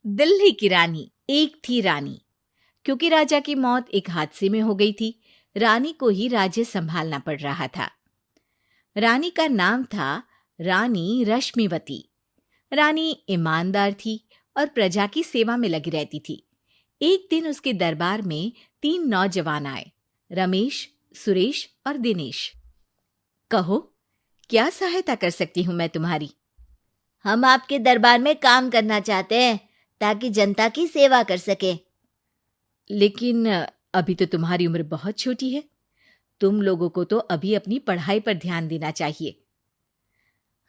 दिल्ली की रानी। एक थी रानी। क्योंकि राजा की मौत एक हादसे में हो गई थी, रानी को ही राज्य संभालना पड़ रहा था। रानी का नाम था रानी रश्मिवती। रानी ईमानदार थी और प्रजा की सेवा में लगी रहती थी। एक दिन उसके दरबार में 3 नौजवान आए, रमेश, सुरेश और दिनेश। कहो, क्या सहायता कर सकती हूँ मैं तुम्हारी? हम आपके दरबार में काम करना चाहते हैं ताकि जनता की सेवा कर सके। लेकिन अभी तो तुम्हारी उम्र बहुत छोटी है। तुम लोगों को तो अभी अपनी पढ़ाई पर ध्यान देना चाहिए।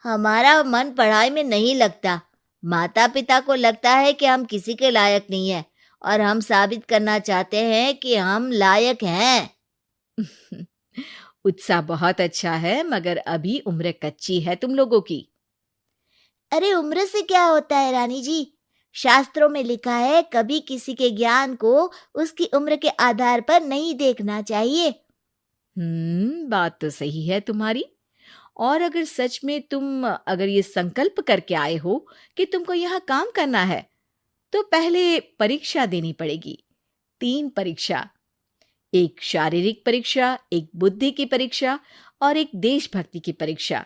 हमारा मन पढ़ाई में नहीं लगता। माता पिता को लगता है कि हम किसी के लायक नहीं हैं और हम साबित करना चाहते हैं कि हम लायक हैं। उत्साह बहुत अच्छा है, मगर अभी उम्र कच्ची है तुम लोगों की। अरे उम्र से क्या होता है रानी जी? शास्त्रों में लिखा है कभी किसी के ज्ञान को उसकी उम्र के आधार पर नहीं देखना चाहिए। बात तो सही है तुम्हारी। और अगर सच में तुम अगर ये संकल्प करके आए हो कि तुमको यहाँ काम करना है, तो पहले परीक्षा देनी पड़ेगी। 3 परीक्षा, एक शारीरिक परीक्षा, एक बुद्धि की परीक्षा और एक देशभक्ति की परीक्षा।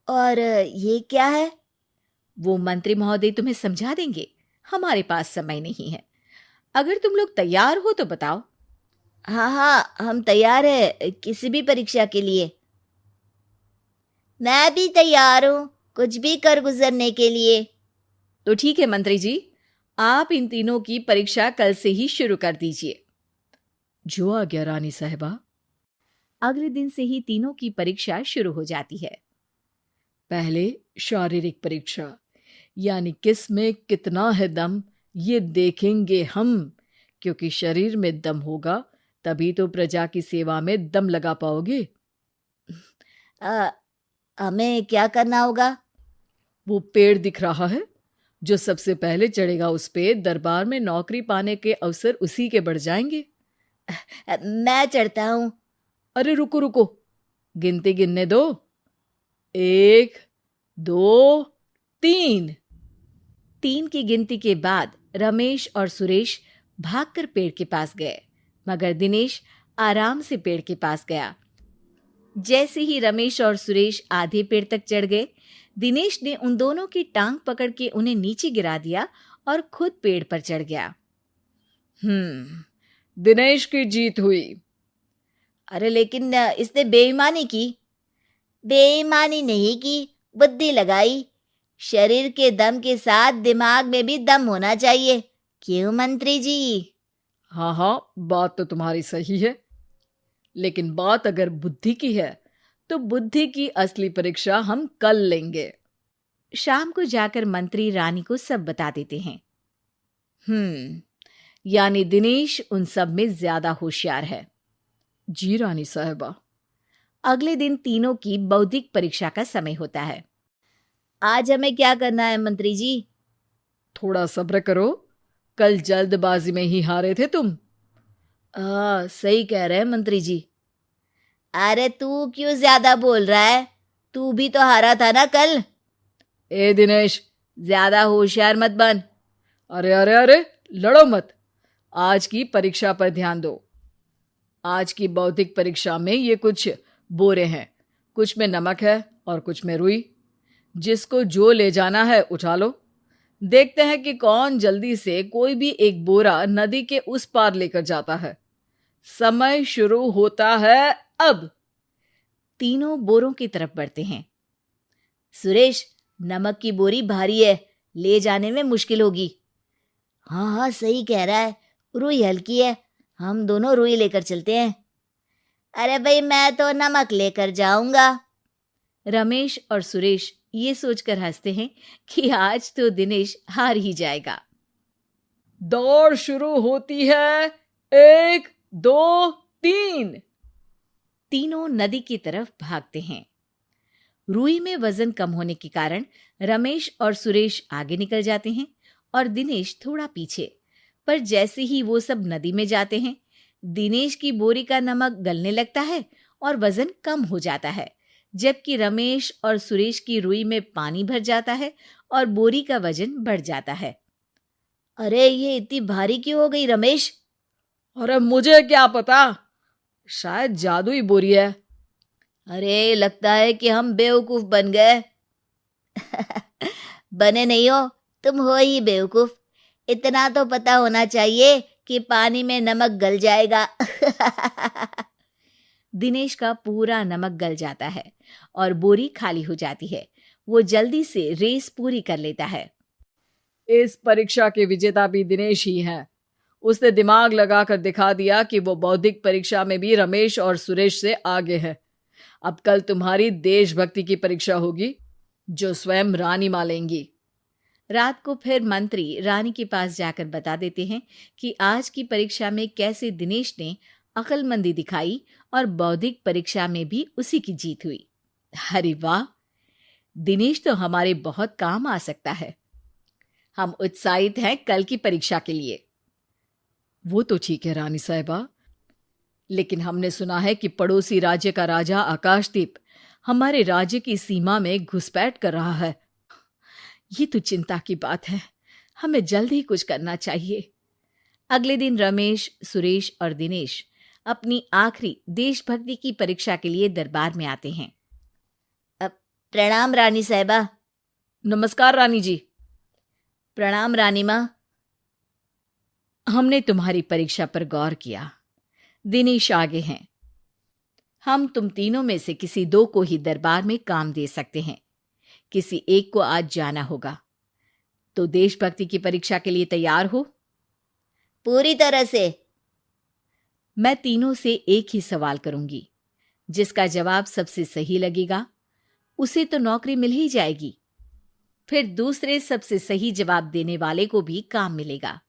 और ये क्या है? वो मंत्री महोदय तुम्हें समझा देंगे। हमारे पास समय नहीं है। अगर तुम लोग तैयार हो तो बताओ। हाँ हाँ, हम तैयार है किसी भी परीक्षा के लिए। मैं भी तैयार हूँ कुछ भी कर गुजरने के लिए। तो ठीक है मंत्री जी, आप इन तीनों की परीक्षा कल से ही शुरू कर दीजिए। जो आ गया रानी साहिबा। अगले दिन से ही तीनों की परीक्षा शुरू हो जाती है। पहले शारीरिक परीक्षा, यानी किस में कितना है दम, ये देखेंगे हम। क्योंकि शरीर में दम होगा तभी तो प्रजा की सेवा में दम लगा पाओगे। हमें क्या करना होगा? वो पेड़ दिख रहा है, जो सबसे पहले चढ़ेगा उस पे दरबार में नौकरी पाने के अवसर उसी के बढ़ जाएंगे। मैं चढ़ता हूँ। अरे रुको रुको, गिनती गिनने दो। 1, 2, 3। 3 की गिनती के बाद रमेश और सुरेश भागकर पेड़ के पास गए, मगर दिनेश आराम से पेड़ के पास गया। जैसे ही रमेश और सुरेश आधे पेड़ तक चढ़ गए, दिनेश ने उन दोनों की टांग पकड़ के उन्हें नीचे गिरा दिया और खुद पेड़ पर चढ़ गया। दिनेश की जीत हुई। अरे लेकिन इसने बेईमानी की। बेईमानी नहीं की, बुद्धि लगाई। शरीर के दम के साथ दिमाग में भी दम होना चाहिए। क्यों मंत्री जी? हाँ हाँ, बात तो तुम्हारी सही है, लेकिन बात अगर बुद्धि की है तो बुद्धि की असली परीक्षा हम कल लेंगे। शाम को जाकर मंत्री रानी को सब बता देते हैं। यानी दिनेश उन सब में ज्यादा होशियार है। जी रानी साहिबा। अगले दिन तीनों की बौद्धिक परीक्षा का समय होता है। आज हमें क्या करना है मंत्री जी? थोड़ा सब्र करो, कल जल्दबाजी में ही हारे थे तुम। सही कह रहे हैं मंत्री जी। अरे तू क्यों ज्यादा बोल रहा है? तू भी तो हारा था ना कल। ए दिनेश, ज्यादा होशियार मत बन। अरे अरे अरे, लड़ो मत। आज की परीक्षा पर ध्यान दो। आज की बौद्धिक परीक्षा में ये कुछ बोरे हैं, कुछ में नमक है और कुछ में रुई। जिसको जो ले जाना है उठा लो। देखते हैं कि कौन जल्दी से कोई भी एक बोरा नदी के उस पार लेकर जाता है। समय शुरू होता है अब। तीनों बोरों की तरफ बढ़ते हैं। सुरेश, नमक की बोरी भारी है, ले जाने में मुश्किल होगी। हाँ हाँ, सही कह रहा है, रुई हल्की है, हम दोनों रुई लेकर चलते हैं। अरे भाई, मैं तो नमक लेकर जाऊंगा। रमेश और सुरेश ये सोचकर हंसते हैं कि आज तो दिनेश हार ही जाएगा। दौड़ शुरू होती है। 1, 2, 3। तीनों नदी की तरफ भागते हैं। रुई में वजन कम होने के कारण रमेश और सुरेश आगे निकल जाते हैं और दिनेश थोड़ा पीछे। पर जैसे ही वो सब नदी में जाते हैं, दिनेश की बोरी का नमक गलने लगता है और वजन कम हो जाता है, जबकि रमेश और सुरेश की रुई में पानी भर जाता है और बोरी का वजन बढ़ जाता है। अरे ये इतनी भारी क्यों हो गई रमेश? अरे मुझे क्या पता, शायद जादुई बोरी है। अरे लगता है कि हम बेवकूफ बन गए। बने नहीं हो, तुम हो ही बेवकूफ। इतना तो पता होना चाहिए कि पानी में नमक गल जाएगा। दिनेश का पूरा नमक गल जाता है और बोरी खाली हो जाती है। वो जल्दी से रेस पूरी कर लेता है। इस परीक्षा के विजेता भी दिनेश ही हैं। उसने दिमाग लगाकर दिखा दिया कि वो बौद्धिक परीक्षा में भी रमेश और सुरेश से आगे है। अब कल तुम्हारी देशभक्ति की परीक्षा होगी, जो स्वयं रानी मां लेंगी। रात को फिर मंत्री रानी के पास जाकर बता देते हैं कि आज की परीक्षा में कैसे दिनेश ने अक्लमंदी दिखाई और बौद्धिक परीक्षा में भी उसी की जीत हुई। अरे वाह, दिनेश तो हमारे बहुत काम आ सकता है। हम उत्साहित हैं कल की परीक्षा के लिए। वो तो ठीक है रानी साहिबा, लेकिन हमने सुना है कि पड़ोसी राज्य का राजा आकाशदीप हमारे राज्य की सीमा में घुसपैठ कर रहा है। ये तो चिंता की बात है। हमें जल्द ही कुछ करना चाहिए। अगले दिन रमेश, सुरेश और दिनेश अपनी आखिरी देशभक्ति की परीक्षा के लिए दरबार में आते हैं। प्रणाम रानी साहिबा। नमस्कार रानी जी। प्रणाम रानी माँ। हमने तुम्हारी परीक्षा पर गौर किया। दिनेश आगे हैं। हम तुम तीनों में से किसी दो को ही दरबार में काम दे सकते हैं। किसी एक को आज जाना होगा। तो देशभक्ति की परीक्षा के लिए तैयार हो? पूरी तरह से। मैं तीनों से एक ही सवाल करूंगी। जिसका जवाब सबसे सही लगेगा उसे तो नौकरी मिल ही जाएगी। फिर दूसरे सबसे सही जवाब देने वाले को भी काम मिलेगा।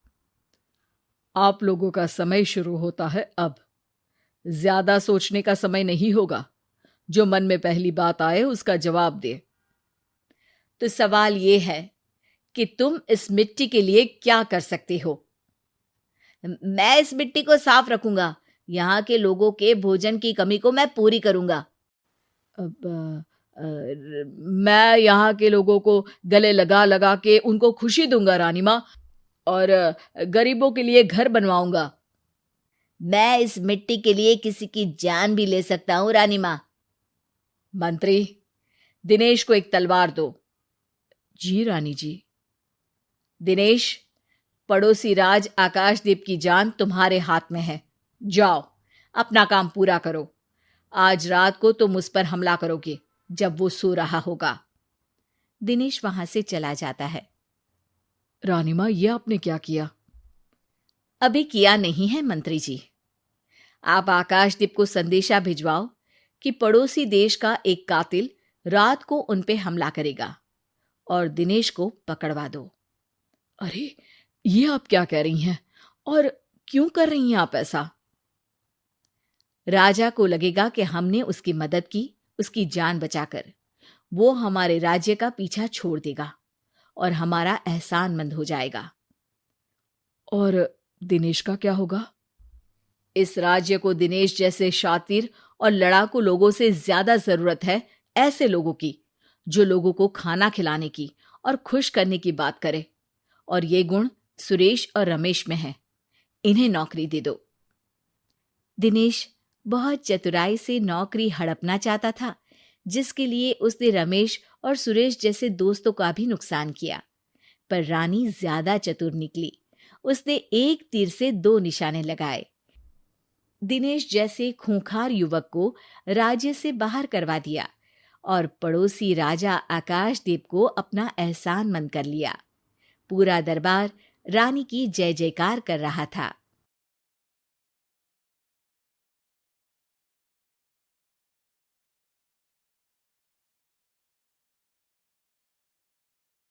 आप लोगों का समय शुरू होता है अब। ज्यादा सोचने का समय नहीं होगा। जो मन में पहली बात आए उसका जवाब दे। तो सवाल यह है कि तुम इस मिट्टी के लिए क्या कर सकते हो? मैं इस मिट्टी को साफ रखूंगा। यहाँ के लोगों के भोजन की कमी को मैं पूरी करूंगा। मैं यहाँ के लोगों को गले लगा लगा के उनको खुशी दूंगा रानी माँ, और गरीबों के लिए घर बनवाऊंगा। मैं इस मिट्टी के लिए किसी की जान भी ले सकता हूँ रानी माँ। मंत्री, दिनेश को एक तलवार दो। जी रानी जी। दिनेश, पड़ोसी राज आकाशदीप की जान तुम्हारे हाथ में है। जाओ, अपना काम पूरा करो। आज रात को तुम उस पर हमला करोगे जब वो सो रहा होगा। दिनेश वहां से चला जाता है। रानी माँ, ये आपने क्या किया? अभी किया नहीं है मंत्री जी। आप आकाशदीप को संदेशा भिजवाओ कि पड़ोसी देश का एक कातिल रात को उन पे हमला करेगा और दिनेश को पकड़वा दो। अरे, ये आप क्या कह रही हैं? और क्यों कर रही हैं आप ऐसा? राजा को लगेगा कि हमने उसकी मदद की, उसकी जान बचाकर। वो हमारे राज्य का पीछा छोड़ देगा और हमारा एहसानमंद हो जाएगा। और दिनेश का क्या होगा? इस राज्य को दिनेश जैसे शातिर और लड़ाकू लोगों से ज्यादा जरूरत है, ऐसे लोगों की जो लोगों को खाना खिलाने की और खुश करने की बात करे। और ये गुण सुरेश और रमेश में है। इन्हें नौकरी दे दो। दिनेश बहुत चतुराई से नौकरी हड़पना चाहता था, जिसके लिए उसने रमेश और सुरेश जैसे दोस्तों का भी नुकसान किया। पर रानी ज्यादा चतुर निकली। उसने एक तीर से दो निशाने लगाए। दिनेश जैसे खूंखार युवक को राज्य से बाहर करवा दिया और पड़ोसी राजा आकाशदीप को अपना एहसानमंद कर लिया। पूरा दरबार रानी की जय जयकार कर रहा था।